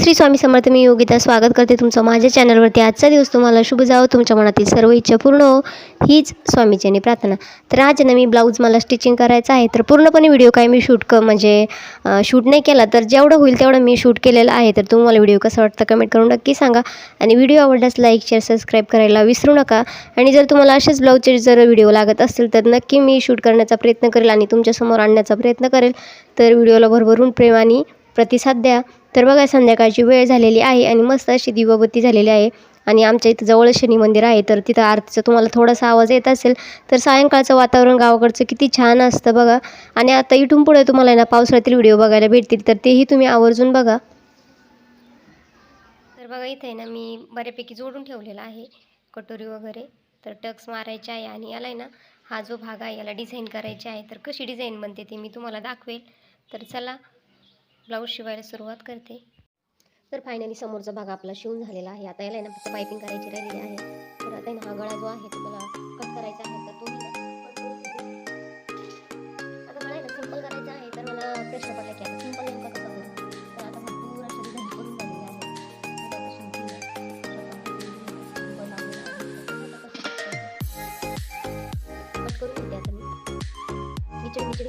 श्री स्वामी समर्थ. मी योगिता स्वागत करते तुमचं माझ्या चॅनलवरती. आजचा दिवस तुम्हाला शुभ जावो, तुमच्या मनातील सर्व इच्छा पूर्ण हो, हीच स्वामीचरणी प्रार्थना. तर आज ना मी ब्लाऊज मला स्टिचिंग करायचं आहे. तर पूर्णपणे व्हिडिओ काय मी शूट नाही केला, तर जेवढं होईल तेवढं मी शूट केलेलं आहे. तर तुम्हाला व्हिडिओ कसा वाटतं कमेंट करून नक्की सांगा. आणि व्हिडिओ आवडल्यास लाईक शेअर सबस्क्राईब करायला विसरू नका. आणि जर तुम्हाला असेच ब्लाऊजचे जर व्हिडिओ लागत असतील तर नक्की मी शूट करण्याचा प्रयत्न करेल आणि तुमच्यासमोर आणण्याचा प्रयत्न करेल. तर व्हिडिओला भरभरून प्रेम आणि प्रतिसाद द्या. तर बघा, संध्याकाळची वेळ झालेली आहे आणि मस्त अशी दिवाबत्ती झालेली आहे. आणि आमच्या इथं जवळ शनी मंदिर आहे, तर तिथं आरतीचा तुम्हाला थोडासा आवाज येत असेल. तर सायंकाळचं वातावरण गावाकडचं किती छान असतं बघा. आणि आता इथून पुढे तुम्हाला ना पावसाळ्यातील व्हिडिओ बघायला भेटतील, तर तेही तुम्ही आवर्जून बघा. तर बघा, इथे आहे ना मी बऱ्यापैकी जोडून ठेवलेला आहे कटोरी वगैरे. तर टक्स मारायचे आहे आणि याला आहे ना हा जो भाग आहे याला डिझाईन करायची आहे. तर कशी डिझाईन बनते ते मी तुम्हाला दाखवेल. तर चला ब्लाऊज शिवायला सुरुवात करते. तर फायनली समोरचा भाग आपला शिवून झालेला आहे. आता याला आहे ना फक्त पायपिंग करायची राहिलेली आहे. तर आता हा गळा जो आहे तो मला कट करायचा आहे. तर तो आता मला आहे ना सिंपल करायचा आहे. तर मला प्रश्न पडला की आता सिंपल नेमका कसा करू. तर आता भरपूर अशी डिझाईन करून झालेली आहे. कट करून घेते आता मी मिचडी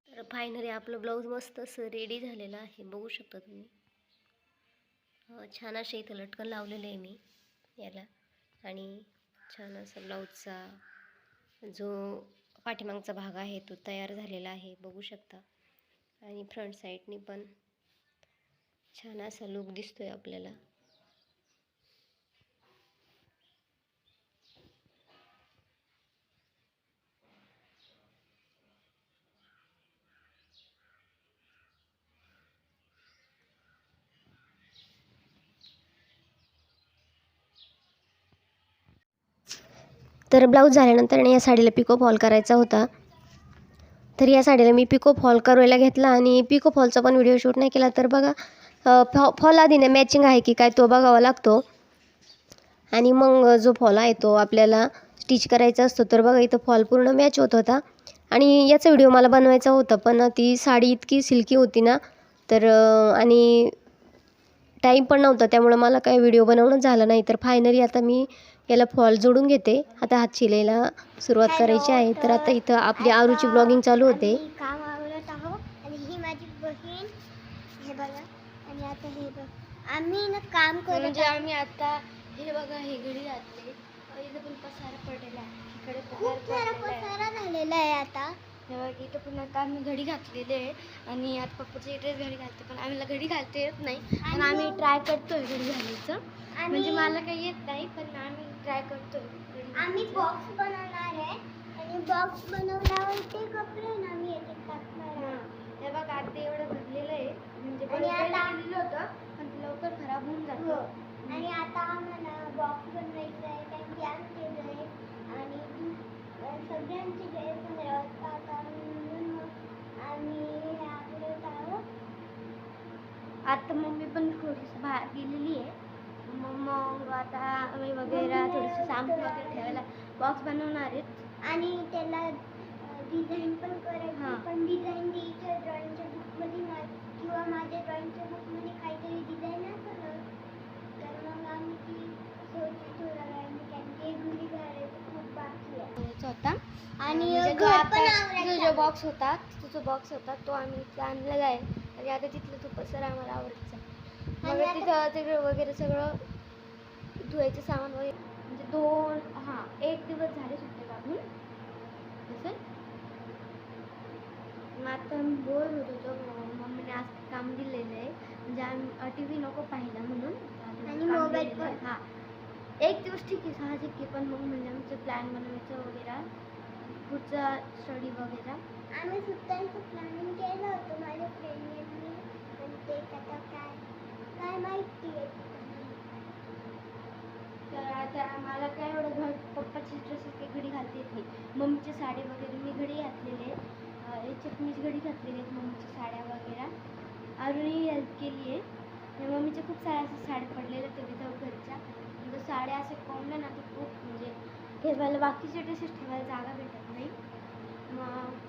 तर फायनली आपलं ब्लाऊज मस्त असं रेडी झालेलं आहे, बघू शकता तुम्ही. छान असे इथं लटकन लावलेलं आहे मी याला. आणि छान असा ब्लाऊजचा जो पाठीमागचा भाग आहे तो तयार झालेला आहे, बघू शकता. आणि फ्रंट साईडनी पण छान असा लुक दिसतोय आपल्याला. तर ब्लाऊज झाल्यानंतर या साडीला पिको फॉल करायचा होता. तर या साडीला मी पिको फॉल करायला घेतला आणि पिको फॉलचा पण व्हिडिओ शूट नाही केला. तर बघा, फॉल आधी ना मॅचिंग आहे की काय तो बघावा लागतो. आणि मग जो फॉल आहे तो आपल्याला स्टिच करायचा असतो. तर बघा, इथं फॉल पूर्ण मॅच होत होता. आणि याचा व्हिडिओ मला बनवायचा होता, पण ती साडी इतकी सिल्की होती ना. तर आणि टाईम पण नव्हता, त्यामुळं मला काही व्हिडिओ बनवणं झालं नाही. तर फायनली आता मी याला फॉल जोडून घेते. आता हात शिलाईला सुरुवात करायची आहे. तर आता इथं आपली आरूची ब्लॉगिंग चालू होते. काम आवडत आहो आणि ही माझी बहीण, हे बघा. आणि आता हे बघ, आम्ही ना काम करत म्हणजे आम्ही आता हे बघा हे घडी घातले. इथं पण पसारा पडलेला आहे, इकडे खूप सारा पसारा झालेला आहे. आता हे बघा इथं पण आता आम्ही घडी घातलेली आहे आणि आता पप्पाची ड्रेस घडी घालते, पण आम्हाला घडी घालता येत नाही. पण आम्ही ट्राय करतोय घडी घालायचं. म्हणजे मला काही येत नाही, पण आम्ही ट्राय करतोय. आम्ही बॉक्स बनवणार आहे आणि बॉक्स बनवल्यावर ते कपडे ना आम्ही याच्यात टाकणार. हे बघा आता एवढं भरलेलं आहे, म्हणजे केलेलं होतं पण ते लवकर खराब होऊन जातं. आणि आता आम्हाला बॉक्स बनवायचं आहे, कारण की आमचे ड्रेस आणि सगळ्यांचे ड्रेस असतात म्हणून मग आम्ही आपलं आहोत. आता मम्मी पण थोडीशी बाहेर गेलेली आहे. मग आता आम्ही वगैरे थोडंसं सामान वगैरे ठेवायला बॉक्स बनवणार आहेत आणि त्याला डिझाईन पण करायची. पण डिझाईन टीचर ड्रॉइंगच्या बुकमध्ये नाही, किंवा माझ्या ड्रॉइंगच्या बुकमध्ये काहीतरी डिझाईन असेल तर मग आम्ही ती थोडा वेळाने, कारण की घरी घालायचं खूप बाकी आहे होता. आणि जो बॉक्स होता तो आम्ही आणलेला आहे आणि आता तिथलं तो पसारा आम्हाला आवडतं. मग तिथं सगळं वगैरे सगळं धुवायचं सामान वगैरे, म्हणजे 1 दिवस झाले सुट्टे काढून तसं. मग आता बोर होत होतो, मम्मीने आज काम दिलेलं आहे, म्हणजे आम्ही TV नको पाहिला म्हणून आणि मोबाईल पण. एक दिवस ठीक आहे, साहजिक आहे, पण मग म्हणजे आमचं प्लॅन बनवायचं वगैरे, पुढचा स्टडी वगैरे. आम्ही सुट्ट्यांचं प्लॅनिंग केलं होतं माझ्या फ्रेंडने, पण ते आता काय माहिती आहे. तर आता मला काय एवढं पप्पाची ड्रेसेस काही घडी घालता येत नाही. मम्मीची साडी वगैरे मी घडी घातलेली आहे, याच्यात मीच घडी घातलेली आहेत मम्मीच्या साड्या वगैरे. अजूनही हेल्प केली आहे. मम्मीच्या खूप साऱ्या असं साड्या पडलेल्या होत्या विदाऊट घरच्या, म्हणजे साड्या असे कोंबल्या ना, तर खूप म्हणजे ठेवायला, बाकीचे ड्रेसेस ठेवायला जागा भेटत नाही. मग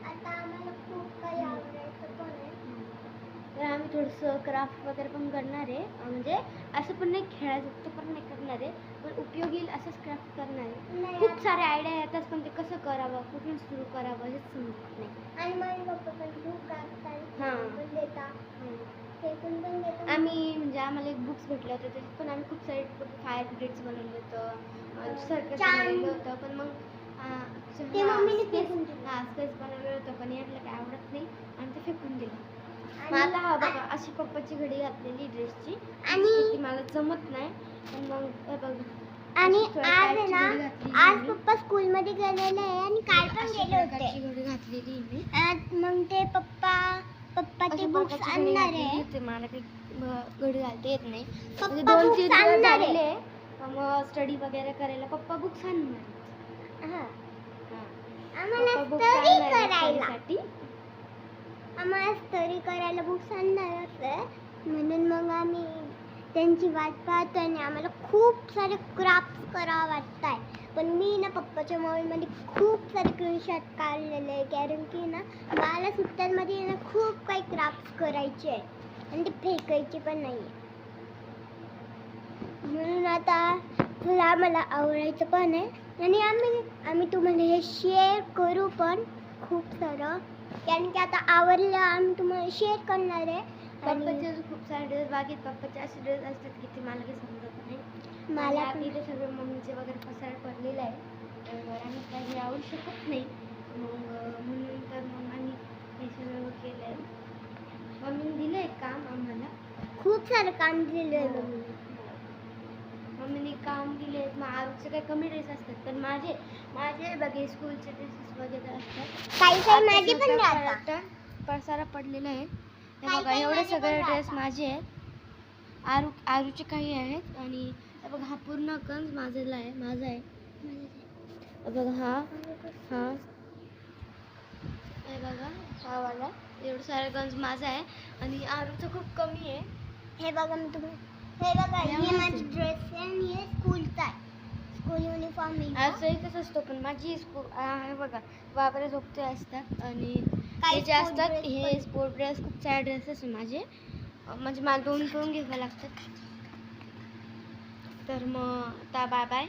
आता आम्हाला खूप काही आवडायचं पण आहे, तर आम्ही थोडंसं क्राफ्ट वगैरे पण करणार आहे. म्हणजे असं पण नाही खेळायचं पण नाही करणार आहे, पण उपयोगी असंच क्राफ्ट करणार आहे. खूप सारे आयडिया येतात, पण ते कसं करावं, कुठून सुरू करावं हेच समजत नाही. आणि माझे पप्पा पण खूप क्राफ्ट देतात, ते पण देतात. आम्ही म्हणजे आम्हाला एक बुक्स भेटलं होतं, त्याच्यात पण आम्ही खूप सारे फायर ब्रिगेड्स बनवलं होतं, सर्कस बनवलं होतं, पण मग स्केच बनवलं होतं, पण यातलं काय आवडत नाही आणि ते फेकून दिलं. आता हा बघा अशी पप्पाची घडी घातलेली ड्रेसची, आणि मला जमत नाही, पण मग हे बघा. आणि आज पप्पा स्कूलमध्ये गेलेले आहे आणि काल पण गेले होते. घडी घातलेली मी, मग ते पप्पाचे बुक्स आणणार आहे. ते मला काही घडी घालता येत नाही, म्हणजे 2-3 दिवस झालेले, मग स्टडी वगैरे करायला पप्पा बुक्स आणणार. आम्हाला स्टडी करायला बुक्स आणणार होते, म्हणून मग आम्ही त्यांची वाट पाहतो आणि आम्हाला खूप सारे क्राफ्ट्स करावं वाटत आहे. पण मी ना पप्पाच्या मोबाईलमध्ये खूप सारे स्क्रीनशॉट काढलेले आहे, कारण की ना मला सुट्ट्यांमध्ये ना खूप काही क्राफ्ट्स करायचे आहे आणि ते फेकायचे पण नाही आहे. म्हणून आता तुला मला आवडायचं पण आहे आणि आम्ही तुम्हाला हे शेअर करू पण खूप सारं, कारण की आता आवडलं आम्ही तुम्हाला शेअर करणार आहे. पप्पाचे खूप सारे ड्रेस बाकी, पप्पाचे असे ड्रेस असतात की ते मला काही समजत नाही. मला तिथे सगळं मम्मीचे वगैरे पसारा पडलेला आहे, तर आम्ही काही आवडू शकत नाही. म्हणून तर मग आम्ही हे सगळं केलं आहे. मम्मीने दिलं आहे काम, आम्हाला खूप सारं काम दिलं आहे. मम्मीने काम दिले. मग आमचे काही कमी ड्रेस असतात, पण माझे बघे स्कूलचे ड्रेसेस वगैरे असतात. काही माझे पण राहतात. पसारा पडलेला आहे. हे बघा एवढे सगळे ड्रेस माझे आहेत, आरूचे काही आहेत, आणि हे बघा हा पूर्ण गंज माझा आहे. बघा हा हे बघा हा वाला एवढं सारा गंज माझा आहे आणि आरूचं खूप कमी आहे. हे बघा मी तुम्हाला, हे बघा हे माझी ड्रेस आहे आणि हे स्कूलचा आहे, स्कूल युनिफॉर्म आहे. असं एकच असतो, पण माझी हे बघा बाबरे झोपते असतात आणि हे जे असतात हे स्पोर्ट ड्रेस, खूप सारे ड्रेसेस आहे माझे. म्हणजे मला 2 घ्यावं लागतात. तर मग आता बाय बाय.